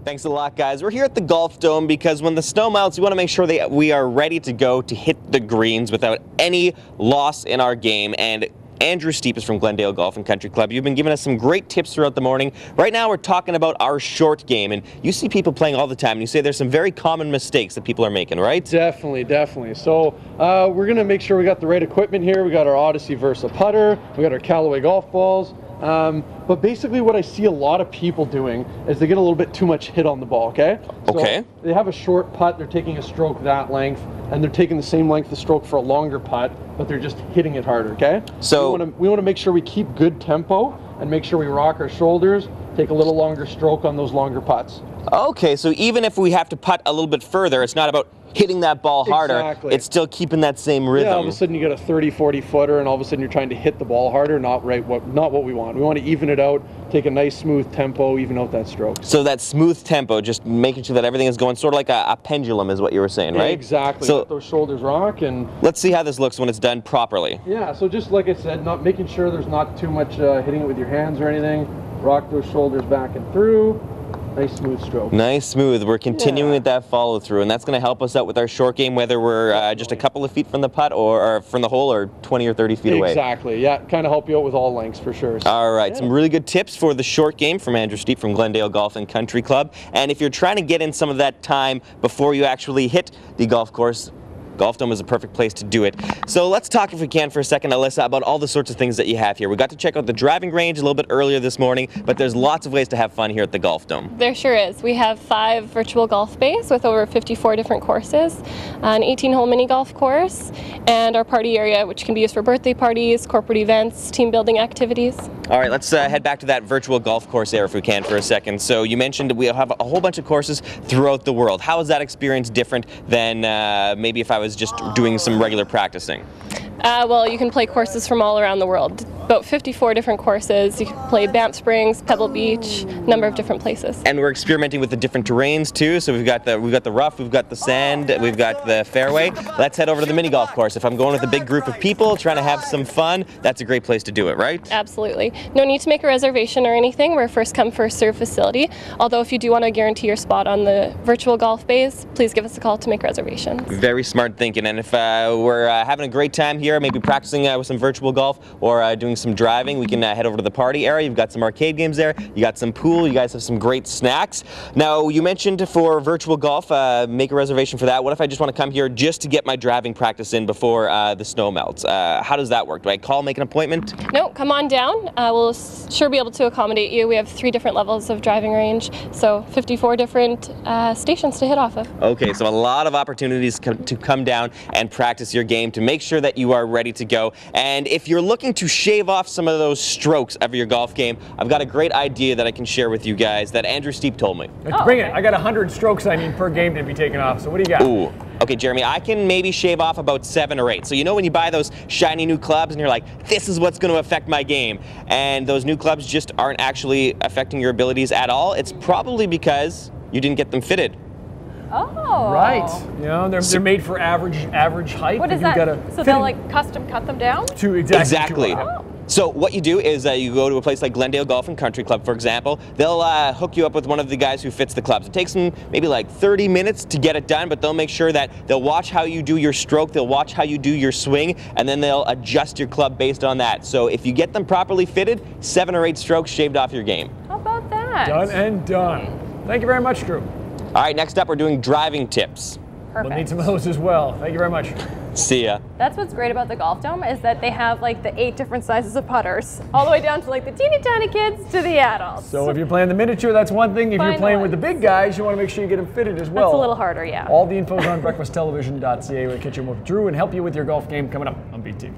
Thanks a lot, guys. We're here at the Golf Dome because when the snow melts, we want to make sure that we are ready to go to hit the greens without any loss in our game. And Andrew Steep is from Glendale Golf and Country Club. You've been giving us some great tips throughout the morning. Right now, we're talking about our short game, and you see people playing all the time, and you say there's some very common mistakes that people are making, right? Definitely, definitely. So we're going to make sure we got the right equipment here. We got our Odyssey Versa putter. We got our Callaway golf balls. But basically what I see a lot of people doing is they get a little bit too much hit on the ball, okay? So they have a short putt, they're taking a stroke that length, and they're taking the same length of stroke for a longer putt, but they're just hitting it harder, okay? So we want to make sure we keep good tempo and make sure we rock our shoulders, take a little longer stroke on those longer putts. Okay, so even if we have to putt a little bit further, it's not about hitting that ball harder, it's still keeping that same rhythm. Yeah, all of a sudden you get a 30-40 footer and all of a sudden you're trying to hit the ball harder, not what we want. We want to even it out, take a nice smooth tempo, even out that stroke. So that smooth tempo, just making sure that everything is going sort of like a pendulum is what you were saying, right? Exactly, so let those shoulders rock. And let's see how this looks when it's done properly. Yeah, so just like I said, not making sure there's not too much hitting it with your hands or anything. Rock those shoulders back and through. Nice smooth stroke. Nice smooth. We're continuing with that follow through, and that's going to help us out with our short game, whether we're just a couple of feet from the putt or from the hole or 20 or 30 feet away. Exactly. Yeah, kind of help you out with all lengths for sure. All right, some really good tips for the short game from Andrew Steep from Glendale Golf and Country Club. And if you're trying to get in some of that time before you actually hit the golf course, Golf Dome is a perfect place to do it. So let's talk, if we can, for a second, Alyssa, about all the sorts of things that you have here. We got to check out the driving range a little bit earlier this morning, but there's lots of ways to have fun here at the Golf Dome. There sure is. We have 5 virtual golf bays with over 54 different courses, an 18-hole mini golf course, and our party area, which can be used for birthday parties, corporate events, team building activities. All right, let's head back to that virtual golf course there, if we can, for a second. So you mentioned we have a whole bunch of courses throughout the world. How is that experience different than maybe if I was just doing some regular practicing? Well, you can play courses from all around the world. About 54 different courses. You can play Banff Springs, Pebble Beach, a number of different places. And we're experimenting with the different terrains too. So we've got the rough, we've got the sand, we've got the fairway. Let's head over to the mini golf course. If I'm going with a big group of people trying to have some fun, that's a great place to do it, right? Absolutely. No need to make a reservation or anything. We're a first come, first serve facility. Although if you do want to guarantee your spot on the virtual golf bays, please give us a call to make reservations. Very smart thinking. And if we're having a great time here, maybe practicing with some virtual golf or doing some driving, we can head over to the party area. You've got some arcade games there, you got some pool, you guys have some great snacks. Now, you mentioned for virtual golf, make a reservation for that. What if I just want to come here just to get my driving practice in before the snow melts? How does that work? Do I call, make an appointment? No, come on down. We'll sure be able to accommodate you. We have 3 different levels of driving range, so 54 different stations to hit off of. Okay, so a lot of opportunities to come down and practice your game to make sure that you are ready to go. And if you're looking to shave off some of those strokes of your golf game, I've got a great idea that I can share with you guys that Andrew Steep told me. Bring it. I got 100 strokes I need per game to be taken off. So what do you got? Ooh. Okay, Jeremy, I can maybe shave off about 7 or 8. So you know when you buy those shiny new clubs and you're like, this is what's going to affect my game, and those new clubs just aren't actually affecting your abilities at all? It's probably because you didn't get them fitted. Oh. Right. You know, they're made for average height. What is that? So they'll like custom cut them down? Exactly. So what you do is you go to a place like Glendale Golf and Country Club, for example. They'll hook you up with one of the guys who fits the clubs. It takes them maybe like 30 minutes to get it done, but they'll make sure that they'll watch how you do your stroke, they'll watch how you do your swing, and then they'll adjust your club based on that. So if you get them properly fitted, 7 or 8 strokes shaved off your game. How about that? Done and done. Thank you very much, Drew. All right, next up we're doing driving tips. Perfect. We'll need some of those as well. Thank you very much. See ya. That's what's great about the Golf Dome is that they have like the 8 different sizes of putters, all the way down to like the teeny tiny kids to the adults. So if you're playing the miniature, that's one thing. If you're playing with the big guys, you want to make sure you get them fitted as well. That's a little harder, yeah. All the info is on breakfasttelevision.ca. We'll catch you with Drew and help you with your golf game coming up on BT.